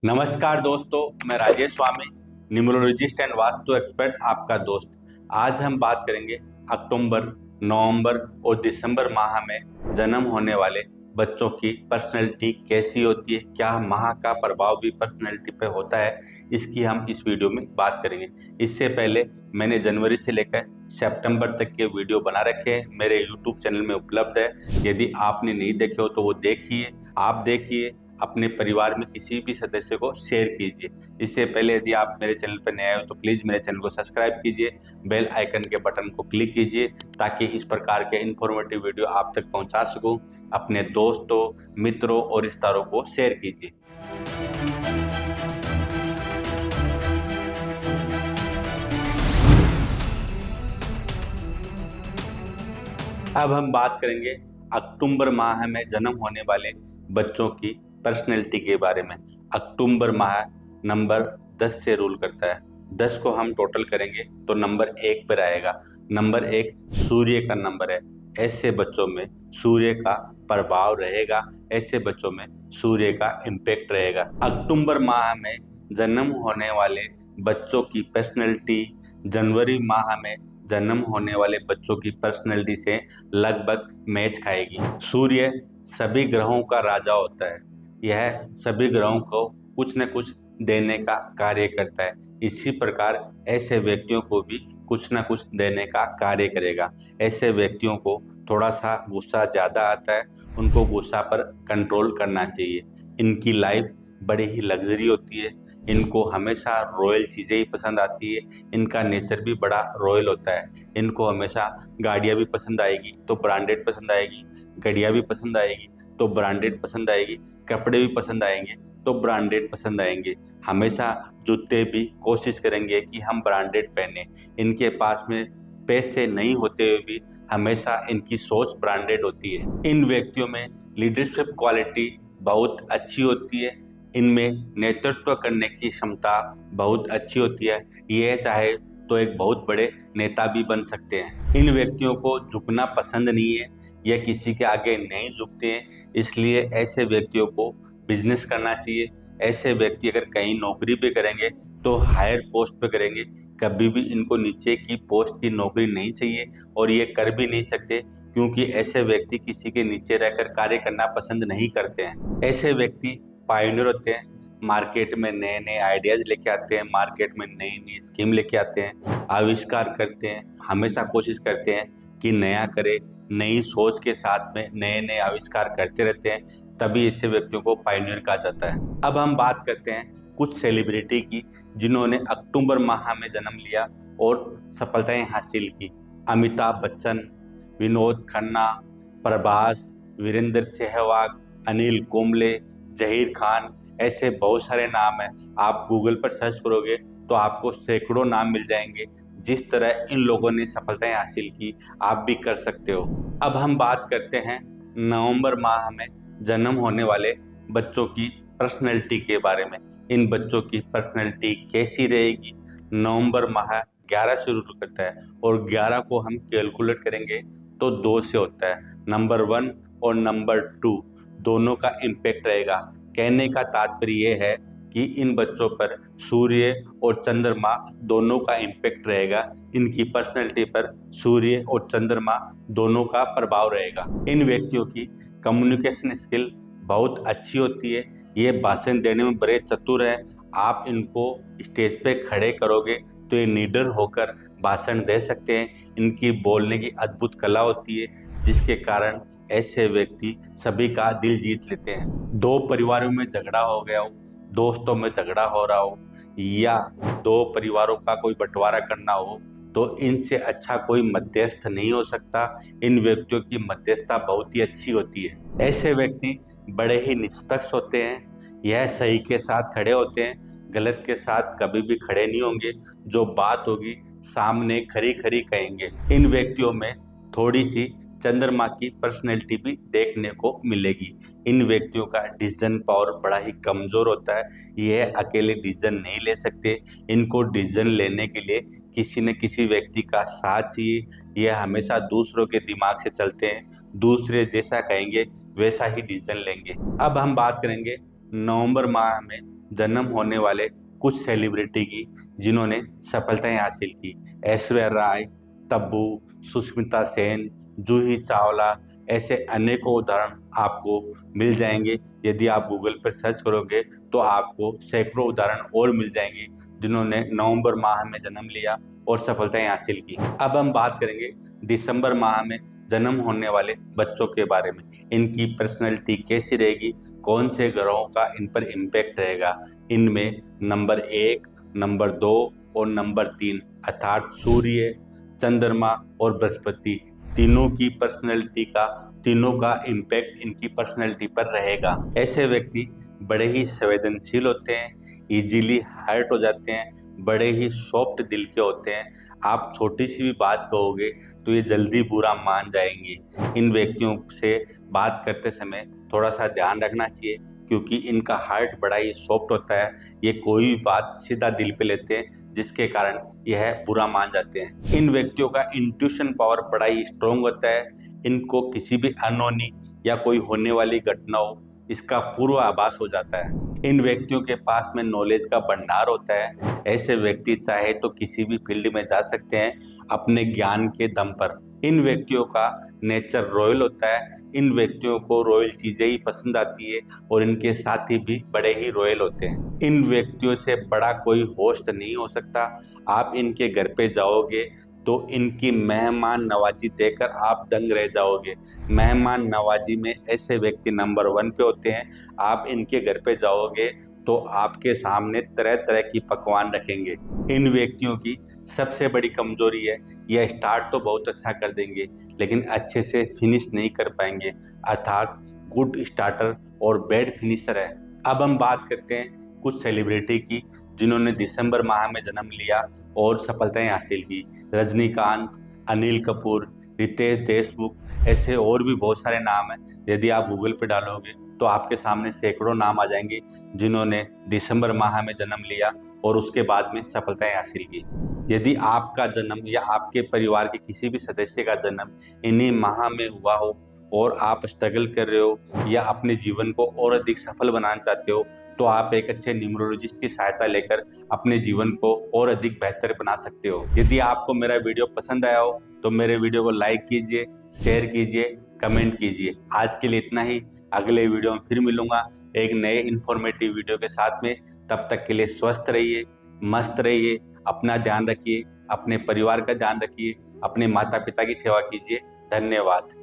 नमस्कार दोस्तों, मैं राजेश स्वामी, न्यूमरोलॉजिस्ट एंड वास्तु एक्सपर्ट आपका दोस्त। आज हम बात करेंगे अक्टूबर, नवंबर और दिसंबर माह में जन्म होने वाले बच्चों की पर्सनैलिटी कैसी होती है, क्या माह का प्रभाव भी पर्सनैलिटी पे होता है, इसकी हम इस वीडियो में बात करेंगे। इससे पहले मैंने जनवरी से लेकर सितंबर तक के वीडियो बना रखे हैं, मेरे यूट्यूब चैनल में उपलब्ध है। यदि आपने नहीं देखे हो तो वो देखिए, आप देखिए, अपने परिवार में किसी भी सदस्य को शेयर कीजिए। इससे पहले यदि आप मेरे चैनल पर नए आए हो तो प्लीज़ मेरे चैनल को सब्सक्राइब कीजिए, बेल आइकन के बटन को क्लिक कीजिए ताकि इस प्रकार के इन्फॉर्मेटिव वीडियो आप तक पहुंचा सकूं। अपने दोस्तों, मित्रों और रिश्तेदारों को शेयर कीजिए। अब हम बात करेंगे अक्टूबर माह में जन्म होने वाले बच्चों की पर्सनैलिटी के बारे में। अक्टूबर माह नंबर 10 से रूल करता है। 10 को हम टोटल करेंगे तो नंबर 1 पर आएगा। नंबर 1 सूर्य का नंबर है। ऐसे बच्चों में सूर्य का प्रभाव रहेगा, ऐसे बच्चों में सूर्य का इम्पैक्ट रहेगा। अक्टूबर माह में जन्म होने वाले बच्चों की पर्सनैलिटी जनवरी माह में जन्म होने वाले बच्चों की पर्सनैलिटी से लगभग मैच खाएगी। सूर्य सभी ग्रहों का राजा होता है। यह सभी ग्रहों को कुछ न कुछ देने का कार्य करता है। इसी प्रकार ऐसे व्यक्तियों को भी कुछ न कुछ देने का कार्य करेगा। ऐसे व्यक्तियों को थोड़ा सा गुस्सा ज़्यादा आता है, उनको गुस्सा पर कंट्रोल करना चाहिए। इनकी लाइफ बड़ी ही लग्जरी होती है, इनको हमेशा रॉयल चीज़ें ही पसंद आती है। इनका नेचर भी बड़ा रॉयल होता है। इनको हमेशा गाड़ियाँ भी पसंद आएगी तो ब्रांडेड पसंद आएगी, घड़ियाँ भी पसंद आएगी तो ब्रांडेड पसंद आएगी, कपड़े भी पसंद आएंगे तो ब्रांडेड पसंद आएंगे। हमेशा जूते भी कोशिश करेंगे कि हम ब्रांडेड पहने। इनके पास में पैसे नहीं होते हुए भी हमेशा इनकी सोच ब्रांडेड होती है। इन व्यक्तियों में लीडरशिप क्वालिटी बहुत अच्छी होती है। इनमें नेतृत्व करने की क्षमता बहुत अच्छी होती है। ये चाहे तो एक बहुत बड़े नेता भी बन सकते हैं। इन व्यक्तियों को झुकना पसंद नहीं है, यह किसी के आगे नहीं झुकते हैं, इसलिए ऐसे व्यक्तियों को बिजनेस करना चाहिए। ऐसे व्यक्ति अगर कहीं नौकरी पे करेंगे तो हायर पोस्ट पे करेंगे, कभी भी इनको नीचे की पोस्ट की नौकरी नहीं चाहिए और ये कर भी नहीं सकते, क्योंकि ऐसे व्यक्ति किसी के नीचे रहकर कार्य करना पसंद नहीं करते हैं। ऐसे व्यक्ति पायोनियर होते हैं, मार्केट में नए नए आइडियाज लेके आते हैं, मार्केट में नई नई स्कीम लेके आते हैं, आविष्कार करते हैं, हमेशा कोशिश करते हैं कि नया करें, नई सोच के साथ में नए नए आविष्कार करते रहते हैं, तभी ऐसे व्यक्तियों को पायोनियर कहा जाता है। अब हम बात करते हैं कुछ सेलिब्रिटी की जिन्होंने अक्टूबर माह में जन्म लिया और सफलताएं हासिल की। अमिताभ बच्चन, विनोद खन्ना, प्रभास, वीरेंद्र सहवाग, अनिल कुंबले, जहीर खान, ऐसे बहुत सारे नाम हैं। आप गूगल पर सर्च करोगे तो आपको सैकड़ों नाम मिल जाएंगे। जिस तरह इन लोगों ने सफलताएं हासिल की, आप भी कर सकते हो। अब हम बात करते हैं नवंबर माह में जन्म होने वाले बच्चों की पर्सनैलिटी के बारे में। इन बच्चों की पर्सनैलिटी कैसी रहेगी। नवंबर माह 11 से शुरू करता है और 11 को हम कैलकुलेट करेंगे तो 2 से होता है। नंबर 1 और नंबर 2 दोनों का इम्पैक्ट रहेगा। कहने का तात्पर्य यह है कि इन बच्चों पर सूर्य और चंद्रमा दोनों का इम्पैक्ट रहेगा। इनकी पर्सनैलिटी पर सूर्य और चंद्रमा दोनों का प्रभाव रहेगा। इन व्यक्तियों की कम्युनिकेशन स्किल बहुत अच्छी होती है। ये भाषण देने में बड़े चतुर हैं। आप इनको स्टेज पे खड़े करोगे तो ये निडर होकर भाषण दे सकते हैं। इनकी बोलने की अद्भुत कला होती है, जिसके कारण ऐसे व्यक्ति सभी का दिल जीत लेते हैं। दो परिवारों में झगड़ा हो गया हो, दोस्तों में झगड़ा हो रहा हो, या दो परिवारों का कोई बंटवारा करना हो, तो इनसे अच्छा कोई मध्यस्थ नहीं हो सकता। इन व्यक्तियों की मध्यस्थता बहुत ही अच्छी होती है। ऐसे व्यक्ति बड़े ही निष्पक्ष होते हैं। यह सही के साथ खड़े होते हैं, गलत के साथ कभी भी खड़े नहीं होंगे। जो बात होगी सामने खरी खरी कहेंगे। इन व्यक्तियों में थोड़ी सी चंद्रमा की पर्सनैलिटी भी देखने को मिलेगी। इन व्यक्तियों का डिसीजन पावर बड़ा ही कमज़ोर होता है। यह अकेले डिसीजन नहीं ले सकते। इनको डिसीजन लेने के लिए किसी न किसी व्यक्ति का साथ चाहिए। यह हमेशा दूसरों के दिमाग से चलते हैं, दूसरे जैसा कहेंगे वैसा ही डिसीजन लेंगे। अब हम बात करेंगे नवंबर माह में जन्म होने वाले कुछ सेलिब्रिटी की जिन्होंने सफलताएं हासिल की। ऐश्वर्या राय, तब्बू, सुष्मिता सेन, जूही चावला, ऐसे अनेकों उदाहरण आपको मिल जाएंगे। यदि आप गूगल पर सर्च करोगे तो आपको सैकड़ों उदाहरण और मिल जाएंगे जिन्होंने नवंबर माह में जन्म लिया और सफलताएं हासिल की। अब हम बात करेंगे दिसंबर माह में जन्म होने वाले बच्चों के बारे में। इनकी पर्सनैलिटी कैसी रहेगी, कौन से ग्रहों का इन पर इम्पैक्ट रहेगा। इनमें नंबर 1, नंबर 2 और नंबर 3 अर्थात सूर्य, चंद्रमा और बृहस्पति तीनों का इम्पैक्ट इनकी पर्सनैलिटी पर रहेगा। ऐसे व्यक्ति बड़े ही संवेदनशील होते हैं, इजीली हर्ट हो जाते हैं, बड़े ही सॉफ्ट दिल के होते हैं। आप छोटी सी भी बात कहोगे तो ये जल्दी बुरा मान जाएंगे। इन व्यक्तियों से बात करते समय थोड़ा सा ध्यान रखना चाहिए क्योंकि इनका हार्ट बड़ा ही सॉफ्ट होता है। ये कोई भी बात सीधा दिल पे लेते हैं जिसके कारण यह बुरा मान जाते हैं। इन व्यक्तियों का इंट्यूशन पावर बड़ा ही स्ट्रोंग होता है। इनको किसी भी अनहोनी या कोई होने वाली घटना हो इसका पूर्व आभास हो जाता है। इन व्यक्तियों के पास में नॉलेज का भंडार होता है। ऐसे व्यक्ति चाहे तो किसी भी फील्ड में जा सकते हैं अपने ज्ञान के दम पर। इन व्यक्तियों का नेचर रॉयल होता है। इन व्यक्तियों को रॉयल चीजें ही पसंद आती है और इनके साथी भी बड़े ही रॉयल होते हैं। इन व्यक्तियों से बड़ा कोई होस्ट नहीं हो सकता। आप इनके घर पे जाओगे तो इनकी मेहमान नवाजी देखकर आप दंग रह जाओगे। मेहमान नवाजी में ऐसे व्यक्ति नंबर 1 पे होते हैं। आप इनके घर पे जाओगे तो आपके सामने तरह तरह की पकवान रखेंगे। इन व्यक्तियों की सबसे बड़ी कमजोरी है यह स्टार्ट तो बहुत अच्छा कर देंगे लेकिन अच्छे से फिनिश नहीं कर पाएंगे, अर्थात गुड स्टार्टर और बैड फिनिशर है। अब हम बात करते हैं कुछ सेलिब्रिटी की जिन्होंने दिसंबर माह में जन्म लिया और सफलताएं हासिल की। रजनीकांत, अनिल कपूर, रितेश देशमुख, ऐसे और भी बहुत सारे नाम हैं। यदि आप गूगल पे डालोगे तो आपके सामने सैकड़ों नाम आ जाएंगे जिन्होंने दिसंबर माह में जन्म लिया और उसके बाद में सफलताएं हासिल की। यदि आपका जन्म या आपके परिवार के किसी भी सदस्य का जन्म इन्हीं माह में हुआ हो और आप स्ट्रगल कर रहे हो या अपने जीवन को और अधिक सफल बनाना चाहते हो तो आप एक अच्छे न्यूमरोलॉजिस्ट की सहायता लेकर अपने जीवन को और अधिक बेहतर बना सकते हो। यदि आपको मेरा वीडियो पसंद आया हो तो मेरे वीडियो को लाइक कीजिए, शेयर कीजिए, कमेंट कीजिए। आज के लिए इतना ही। अगले वीडियो में फिर मिलूंगा एक नए इन्फॉर्मेटिव वीडियो के साथ में। तब तक के लिए स्वस्थ रहिए, मस्त रहिए, अपना ध्यान रखिए, अपने परिवार का ध्यान रखिए, अपने माता पिता की सेवा कीजिए। धन्यवाद।